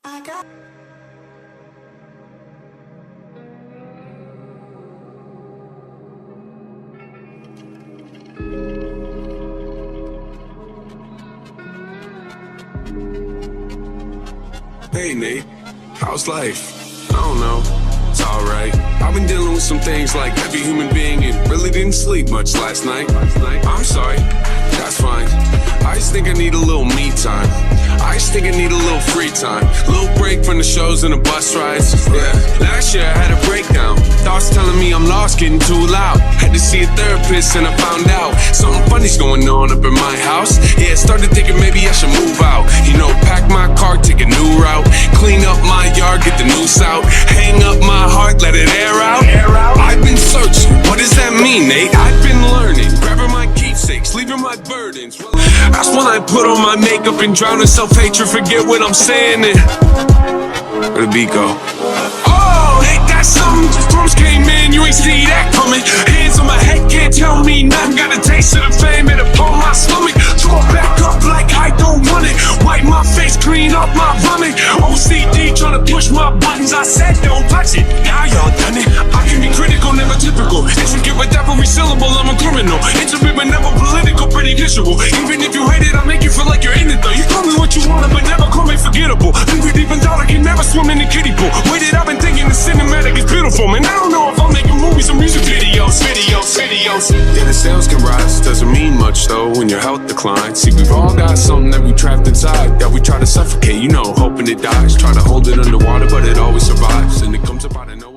Hey Nate, how's life? I don't know, it's alright. I've been dealing with some things like every human being and really didn't sleep much last night. I'm sorry, that's fine. I just think I need a little me time. I just think I need a little free time. A little break from the shows and the bus rides. Yeah, last year I had a breakdown. Thoughts telling me I'm lost, getting too loud. Had to see a therapist and I found out something funny's going on up in my house. Yeah, started thinking maybe I should move out. You know, pack my car, take a new route. Clean up my yard, get the noose out. Hang up my heart, let it air out. I've been searching, what does that mean, Nate? I've been learning, grabbing my keepsakes, leaving my burdens. That's when I put on my makeup and drown in self-hatred. Forget what I'm saying and where the beat go? Oh, ain't that something? Drums came in, you ain't see that coming. Hands on my head, can't tell me nothing. Got a taste of the fame and upon my stomach. Draw back up like I don't want it. Wipe my face, clean up my vomit. OCD trying to push my buttons. I said don't touch it, now y'all done it. I can be critical, never typical. Intricate with every syllable, I'm a criminal. Intimate but never political, pretty visual. Even if you hate it, I make you feel like you're in it though. You call me what you want, but never call me forgettable. Liquid deep and dark, I can never swim in the kiddie pool. Waited, I've been thinking the cinematic is beautiful. Man, I don't know if I'm making movies or music videos. Yeah, the sales can rise, doesn't mean much though when your health declines. See, we've all got something that we trapped inside, that we try to suffocate, you know, hoping it dies. Try to hold it underwater, but it always survives, and it comes up out of nowhere.